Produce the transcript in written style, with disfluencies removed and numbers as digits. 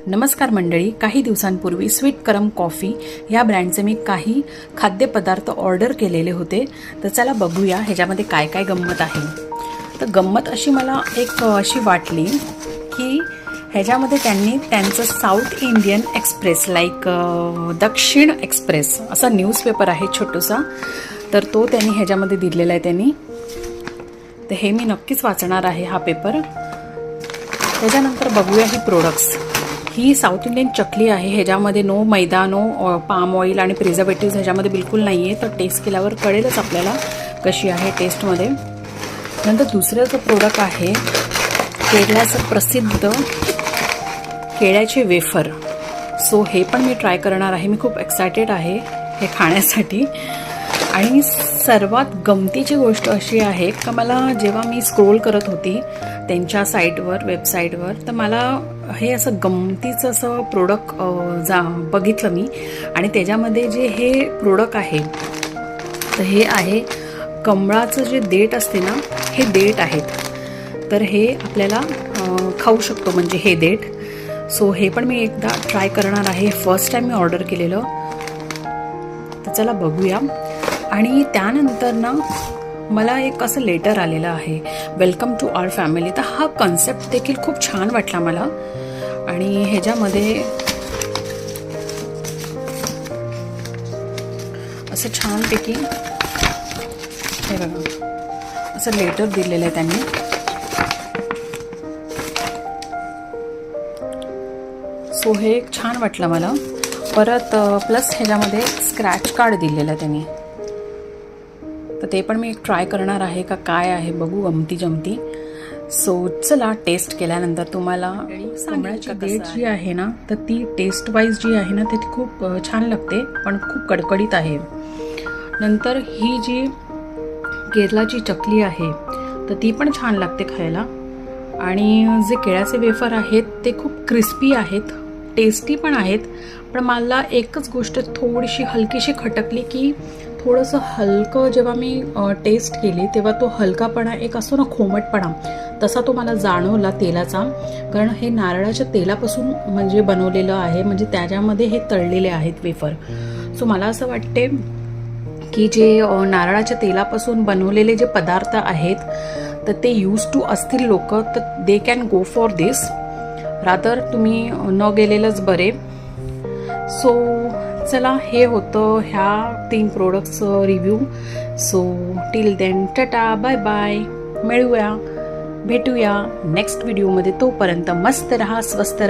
नमस्कार मंडळी, काही दिवसांपूर्वी स्वीट करम कॉफी या ब्रँडचे मी काही खाद्यपदार्थ ऑर्डर केलेले होते. तर चला बघूया ह्याच्यामध्ये काय काय गंमत आहे. तर गंमत अशी मला एक अशी वाटली की ह्याच्यामध्ये त्यांनी त्यांचं साऊथ इंडियन एक्सप्रेस लाईक दक्षिण एक्सप्रेस असा न्यूजपेपर आहे छोटूसा, तर तो त्यांनी ह्याच्यामध्ये दिलेला आहे त्यांनी. तर हे मी नक्कीच वाचणार आहे हा पेपर. त्याच्यानंतर बघूया ही प्रोडक्ट्स. ही साऊथ इंडियन चकली आहे. ह्याच्यामध्ये नो मैदा, नो पाम ऑइल आणि प्रिझर्वेटिव्ह ह्याच्यामध्ये बिलकुल नाही आहे. तर टेस्ट केल्यावर कळेलच आपल्याला कशी आहे टेस्टमध्ये. नंतर दुसरं जो प्रोडक्ट आहे केरळाचं प्रसिद्ध केळ्याचे वेफर. सो हे पण मी ट्राय करणार आहे. मी खूप एक्सायटेड आहे हे खाण्यासाठी. आणि सर्वात गमतीची गोष्ट अशी आहे का मला जेव्हा मी स्क्रोल करत होती त्यांच्या साईटवर वेबसाईटवर, तर मला हे असं गमतीचं असं प्रोडक्ट बघितलं मी. आणि त्याच्यामध्ये जे हे प्रोडक्ट आहे तर हे आहे कमळाचं जे देठ असते ना, हे देठ आहेत. तर हे आपल्याला खाऊ शकतो म्हणजे हे देठ. सो हे पण मी एकदा ट्राय करणार आहे. फर्स्ट टाइम मी ऑर्डर केलेलं. तर चला बघूया. आणि त्यानंतर ना मला एक असं लेटर आलेलं आहे, वेलकम टू आवर फॅमिली. तर हा कन्सेप्ट देखील खूप छान वाटला मला. आणि ह्याच्यामध्ये असं छानपैकी हे बघा असं लेटर दिलेलं आहे त्यांनी. सो हे एक छान वाटलं मला. परत प्लस ह्याच्यामध्ये स्क्रॅच कार्ड दिलेलं आहे त्यांनी. तर ते पण मी एक ट्राय करणार आहे का काय आहे बघू गमती जमती. सो चला टेस्ट केल्यानंतर तुम्हाला कमळाची देठ जी आहे ना, तर ती टेस्ट वाईज जी आहे ना, ती खूप छान लागते पण खूप कडकडीत आहे. नंतर ही जी केरळाची चकली आहे तर ती पण छान लागते खायला. आणि जे केळ्याचे वेफर आहेत ते खूप क्रिस्पी आहेत, टेस्टी पण आहेत. पण मला एकच गोष्ट थोडीशी हलकीशी खटकली की थोडंसं हलकं जेव्हा मी टेस्ट केली तेव्हा तो हलकापणा एक असतो ना, खोमटपणा, तसा तो मला जाणवला तेलाचा. कारण हे नारळाच्या तेलापासून म्हणजे बनवलेलं आहे, म्हणजे त्याच्यामध्ये हे तळलेले आहेत वेफर. सो मला असं वाटते की जे नारळाच्या तेलापासून बनवलेले जे पदार्थ आहेत तर ते यूज टू असतील लोक, तर they can go for this. Rather तुम्ही न गेलेलंच बरे. सो चला, हे होतं ह्या 3 प्रोडक्ट्सचं review. So till then tata bye bye. भेटूया नेक्स्ट व्हिडिओमध्ये. तोपर्यंत मस्त रहा, स्वस्त रहा.